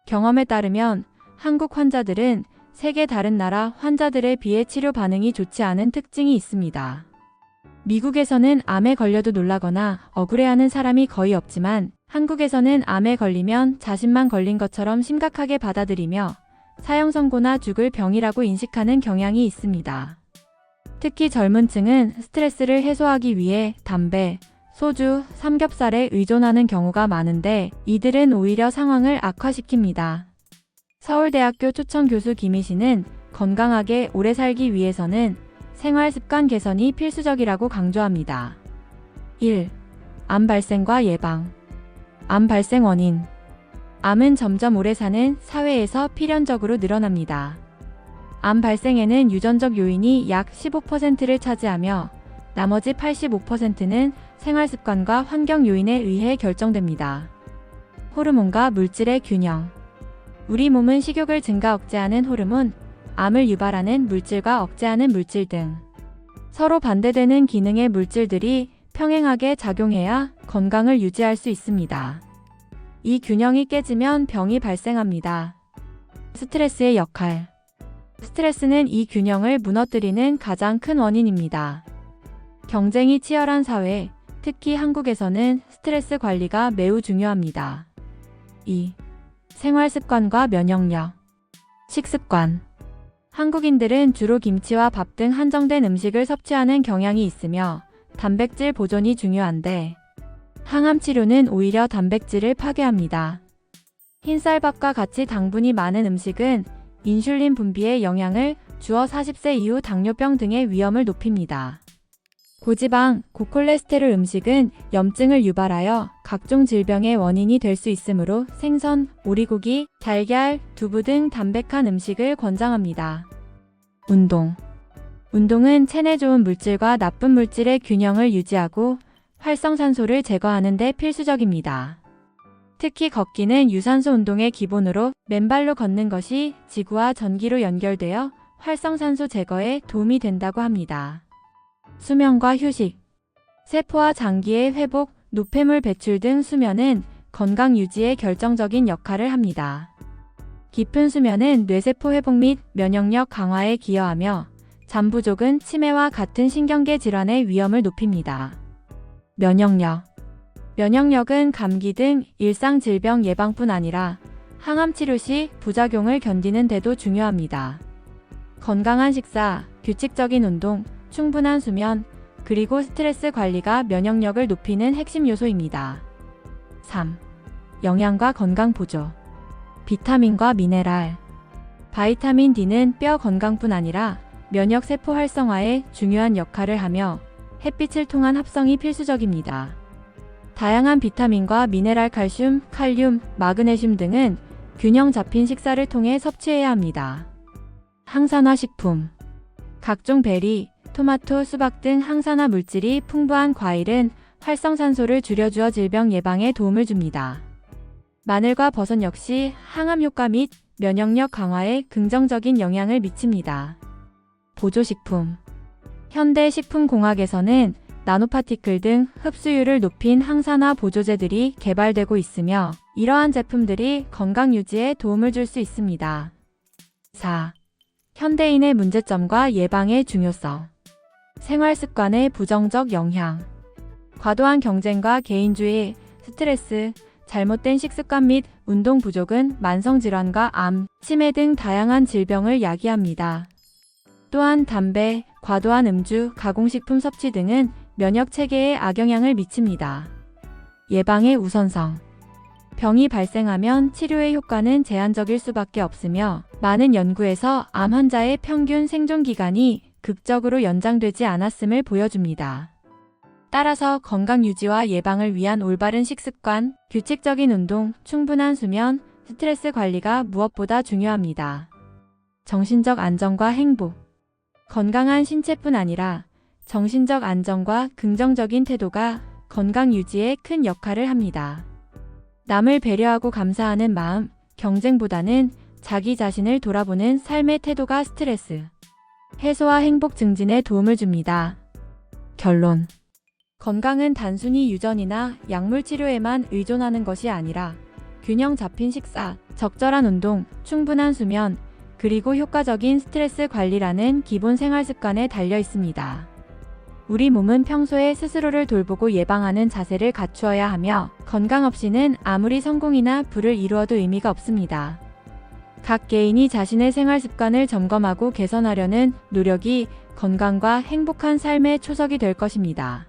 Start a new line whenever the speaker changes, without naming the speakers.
경험에 따르면 한국 환자들은 세계 다른 나라 환자들에 비해 치료 반응이 좋지 않은 특징이 있습니다. 미국에서는 암에 걸려도 놀라거나 억울해하는 사람이 거의 없지만 한국에서는 암에 걸리면 자신만 걸린 것처럼 심각하게 받아들이며 사형 선고나 죽을 병이라고 인식하는 경향이 있습니다. 특히 젊은 층은 스트레스를 해소하기 위해 담배, 소주, 삼겹살에 의존하는 경우가 많은데 이들은 오히려 상황을 악화시킵니다. 서울대학교 초청교수 김희 씨는 건강하게 오래 살기 위해서는 생활습관 개선이 필수적이라고 강조합니다. 1. 암 발생과 예방. 암 발생 원인. 암은 점점 오래 사는 사회에서 필연적으로 늘어납니다. 암 발생에는 유전적 요인이 약 15%를 차지하며 나머지 85%는 생활습관과 환경 요인에 의해 결정됩니다. 호르몬과 물질의 균형. 우리 몸은 식욕을 증가 억제하는 호르몬, 암을 유발하는 물질과 억제하는 물질 등 서로 반대되는 기능의 물질들이 평행하게 작용해야 건강을 유지할 수 있습니다. 이 균형이 깨지면 병이 발생합니다. 스트레스의 역할. 스트레스는 이 균형을 무너뜨리는 가장 큰 원인입니다. 경쟁이 치열한 사회, 특히 한국에서는 스트레스 관리가 매우 중요합니다. 2. 생활습관과 면역력. 식습관. 한국인들은 주로 김치와 밥 등 한정된 음식을 섭취하는 경향이 있으며 단백질 보존이 중요한데 항암 치료는 오히려 단백질을 파괴합니다. 흰쌀밥과 같이 당분이 많은 음식은 인슐린 분비에 영향을 주어 40세 이후 당뇨병 등의 위험을 높입니다. 고지방, 고콜레스테롤 음식은 염증을 유발하여 각종 질병의 원인이 될 수 있으므로 생선, 오리고기, 달걀, 두부 등 담백한 음식을 권장합니다. 운동. 운동은 체내 좋은 물질과 나쁜 물질의 균형을 유지하고 활성산소를 제거하는 데 필수적입니다. 특히 걷기는 유산소 운동의 기본으로 맨발로 걷는 것이 지구와 전기로 연결되어 활성산소 제거에 도움이 된다고 합니다. 수면과 휴식. 세포와 장기의 회복, 노폐물 배출 등 수면은 건강 유지에 결정적인 역할을 합니다. 깊은 수면은 뇌세포 회복 및 면역력 강화에 기여하며 잠 부족은 치매와 같은 신경계 질환의 위험을 높입니다. 면역력. 면역력은 감기 등 일상 질병 예방뿐 아니라 항암 치료 시 부작용을 견디는 데도 중요합니다. 건강한 식사, 규칙적인 운동, 충분한 수면, 그리고 스트레스 관리가 면역력을 높이는 핵심 요소입니다. 3. 영양과 건강 보조. 비타민과 미네랄. 바이타민 D는 뼈 건강뿐 아니라 면역 세포 활성화에 중요한 역할을 하며 햇빛을 통한 합성이 필수적입니다. 다양한 비타민과 미네랄 칼슘, 칼륨, 마그네슘 등은 균형 잡힌 식사를 통해 섭취해야 합니다. 항산화 식품. 각종 베리, 토마토, 수박 등 항산화 물질이 풍부한 과일은 활성산소를 줄여주어 질병 예방에 도움을 줍니다. 마늘과 버섯 역시 항암 효과 및 면역력 강화에 긍정적인 영향을 미칩니다. 보조식품. 현대 식품공학에서는 나노파티클 등 흡수율을 높인 항산화 보조제들이 개발되고 있으며 이러한 제품들이 건강 유지에 도움을 줄 수 있습니다. 4. 현대인의 문제점과 예방의 중요성. 생활습관의 부정적 영향. 과도한 경쟁과 개인주의, 스트레스, 잘못된 식습관 및 운동 부족은 만성질환과 암, 치매 등 다양한 질병을 야기합니다. 또한 담배, 과도한 음주, 가공식품 섭취 등은 면역 체계에 악영향을 미칩니다. 예방의 우선성. 병이 발생하면 치료의 효과는 제한적일 수밖에 없으며 많은 연구에서 암 환자의 평균 생존 기간이 극적으로 연장되지 않았음을 보여줍니다. 따라서 건강 유지와 예방을 위한 올바른 식습관, 규칙적인 운동, 충분한 수면, 스트레스 관리가 무엇보다 중요합니다. 정신적 안정과 행복. 건강한 신체뿐 아니라 정신적 안정과 긍정적인 태도가 건강 유지에 큰 역할을 합니다. 남을 배려하고 감사하는 마음, 경쟁보다는 자기 자신을 돌아보는 삶의 태도가 스트레스 해소와 행복 증진에 도움을 줍니다. 결론. 건강은 단순히 유전이나 약물 치료에만 의존하는 것이 아니라 균형 잡힌 식사, 적절한 운동, 충분한 수면, 그리고 효과적인 스트레스 관리라는 기본 생활 습관에 달려 있습니다. 우리 몸은 평소에 스스로를 돌보고 예방하는 자세를 갖추어야 하며 건강 없이는 아무리 성공이나 부를 이루어도 의미가 없습니다. 각 개인이 자신의 생활 습관을 점검하고 개선하려는 노력이 건강과 행복한 삶의 초석이 될 것입니다.